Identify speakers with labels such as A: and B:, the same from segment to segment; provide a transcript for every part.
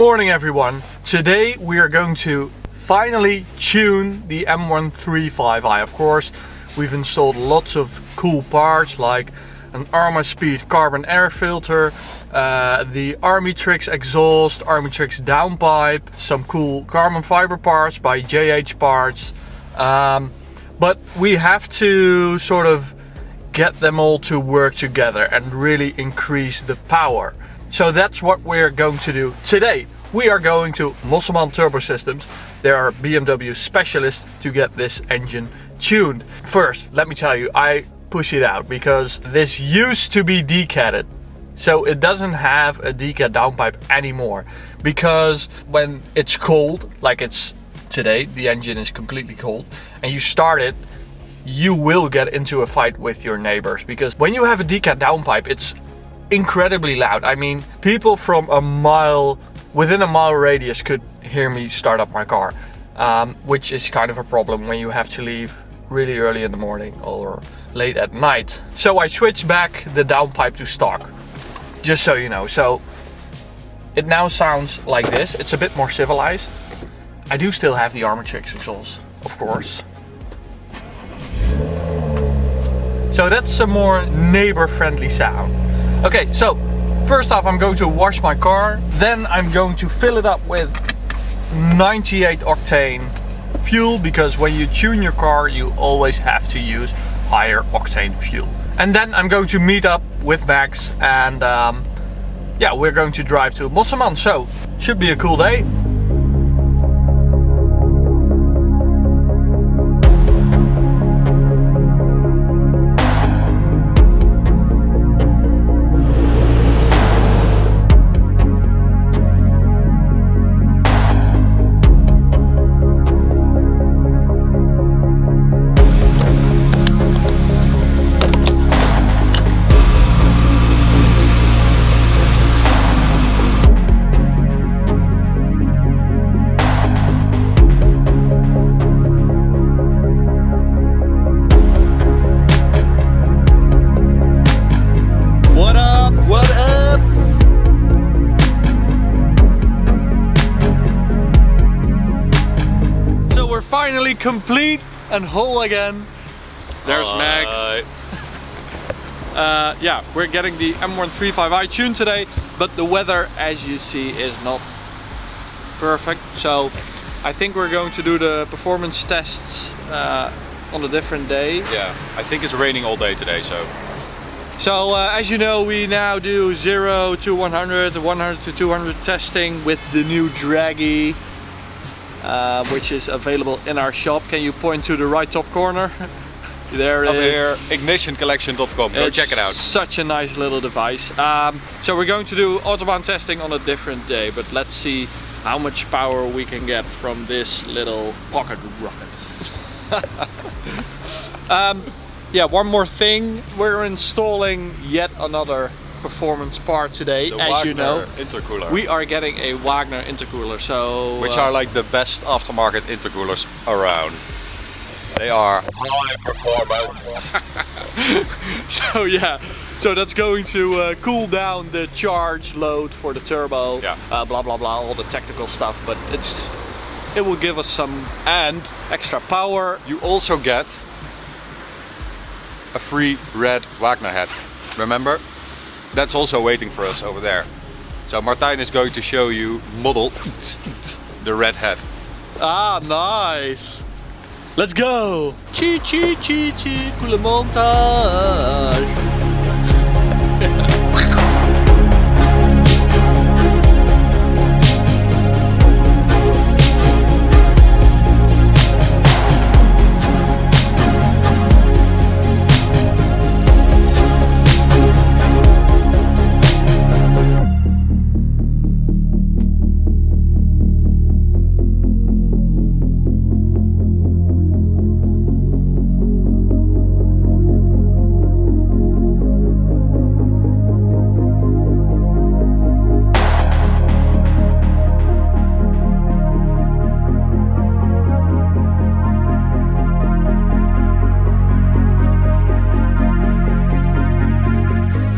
A: morning everyone. Today we are going to finally tune the M135i. Of course, we've installed lots of cool parts like an Arma-Speed carbon air filter, the Armitrix exhaust, Armitrix downpipe, some cool carbon fiber parts by JH Parts. But we have to sort of get them all to work together and really increase the power. So that's what we're going to do today. We are going to MOSSELMAN Turbo Systems. They are BMW specialists to get this engine tuned. First, let me tell you, I push it out because this used to be decatted. So it doesn't have a decat downpipe anymore. Because when it's cold, like it's today, the engine is completely cold, and you start it, you will get into a fight with your neighbors. Because when you have a decat downpipe, it's incredibly loud. I mean, people from within a mile radius could hear me start up my car, which is kind of a problem when you have to leave really early in the morning or late at night. So I switched back the downpipe to stock, just so you know. So it now sounds like this. It's a bit more civilized. I do still have the Armitrix exhaust, of course. So that's a more neighbor-friendly sound. Okay, so first off I'm going to wash my car, then I'm going to fill it up with 98 octane fuel, because when you tune your car you always have to use higher octane fuel. And then I'm going to meet up with Max and yeah, we're going to drive to MOSSELMAN, so should be a cool day. Finally complete and whole again. There's Max. Yeah, we're getting the M135i tuned today, but the weather, as you see, is not perfect. So I think we're going to do the performance tests on a different day.
B: Yeah, I think it's raining all day today, so.
A: So as you know, we now do 0 to 100, 100 to 200 testing with the new Draggy. Which is available in our shop. Can you point to the right top corner? There it
B: Up
A: is.
B: here, ignitioncollection.com. Go check it out.
A: Such a nice little device. So we're going to do Autobahn testing on a different day, but let's see how much power we can get from this little pocket rocket. Yeah, one more thing. We're installing yet another performance part today,
B: The
A: as
B: WAGNER
A: you know.
B: Intercooler.
A: We are getting a WAGNER Intercooler, so
B: which are like the best aftermarket intercoolers around. They are high performance.
A: So yeah, so that's going to cool down the charge load for the turbo.
B: Yeah.
A: Blah blah blah, all the technical stuff, but it will give us some
B: And
A: extra power.
B: you also get a free red WAGNER head. Remember? That's also waiting for us over there. So Martijn is going to show you model the red hat.
A: Ah, nice. Let's go. Chi chi chi chi, coole montage.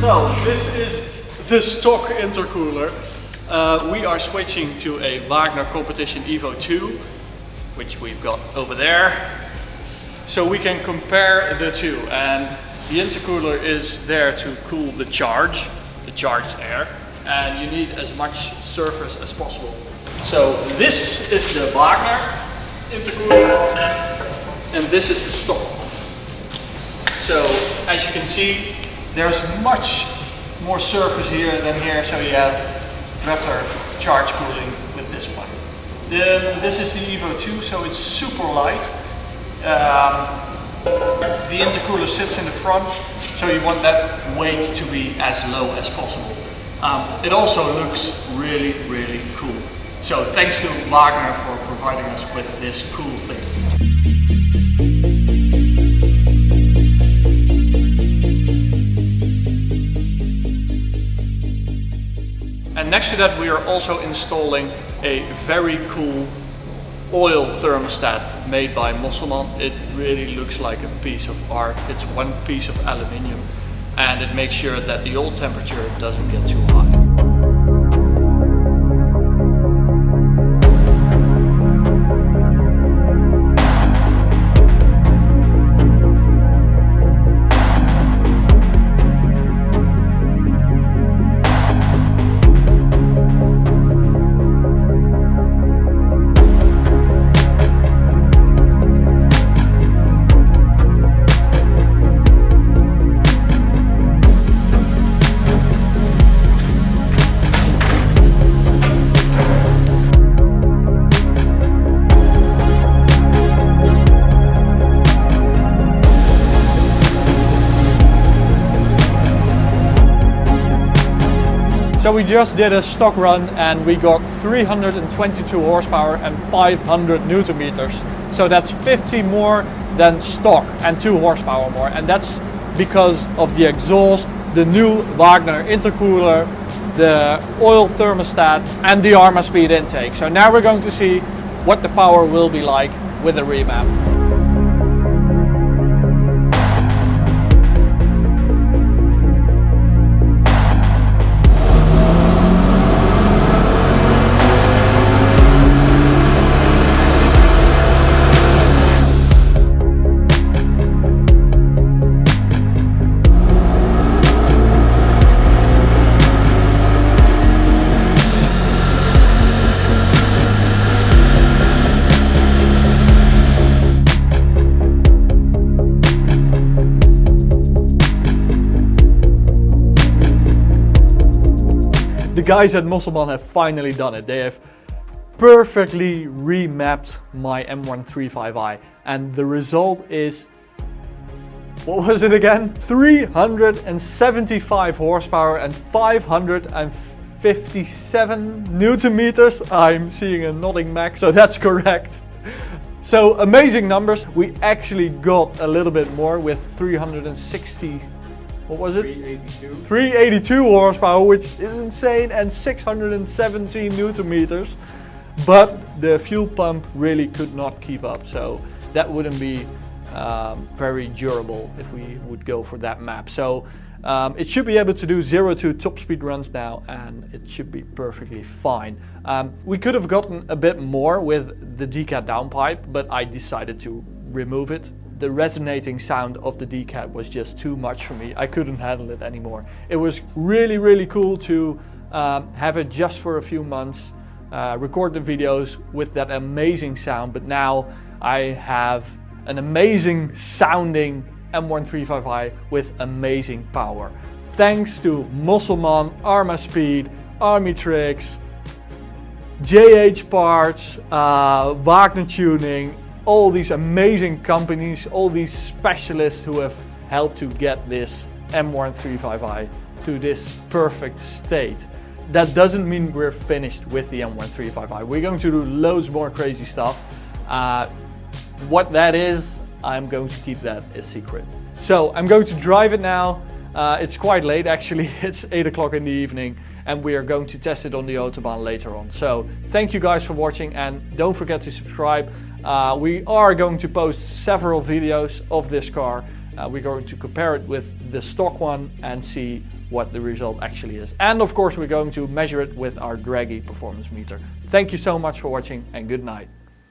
A: So this is the stock intercooler. We are switching to a WAGNER Competition Evo 2, which we've got over there. So we can compare the two, and the intercooler is there to cool the charged air, and you need as much surface as possible. So this is the WAGNER intercooler, and this is the stock. So as you can see, there's much more surface here than here, so you have better charge cooling with this one. Then this is the Evo 2, so it's super light. The intercooler sits in the front, so you want that weight to be as low as possible. It also looks really, really cool. So thanks to WAGNER for providing us with this cool thing. And next to that we are also installing a very cool oil thermostat made by MOSSELMAN. It really looks like a piece of art. It's one piece of aluminium, and it makes sure that the oil temperature doesn't get too high. So we just did a stock run and we got 322 horsepower and 500 Newton meters. So that's 50 more than stock and 2 horsepower more. And that's because of the exhaust, the new WAGNER intercooler, the oil thermostat and the ARMA speed intake. So now we're going to see what the power will be like with the remap. The guys at MOSSELMAN have finally done it. They have perfectly remapped my M135i, and the result is, what was it again? 375 horsepower and 557 Newton meters. I'm seeing a nodding Mac, so that's correct. So amazing numbers. We actually got a little bit more with 360. What was it? 382 horsepower, which is insane, and 617 Newton meters. But the fuel pump really could not keep up, so that wouldn't be very durable if we would go for that map. So it should be able to do 0 to top speed runs now, and it should be perfectly fine. We could have gotten a bit more with the decat downpipe, but I decided to remove it. The resonating sound of the decat was just too much for me. I couldn't handle it anymore. It was really, really cool to have it just for a few months, record the videos with that amazing sound, but now I have an amazing sounding M135i with amazing power. Thanks to MOSSELMAN, ARMA Speed, Army Tricks, JH Parts, WAGNER Tuning, all these amazing companies, all these specialists who have helped to get this M135i to this perfect state. That doesn't mean we're finished with the M135i. We're going to do loads more crazy stuff. What that is, I'm going to keep that a secret. So I'm going to drive it now. It's quite late actually, it's 8 o'clock in the evening, and we are going to test it on the Autobahn later on. So thank you guys for watching, and don't forget to subscribe. We are going to post several videos of this car We're going to compare it with the stock one and see what the result actually is. And of course we're going to measure it with our Draggy performance meter. Thank you so much for watching and good night.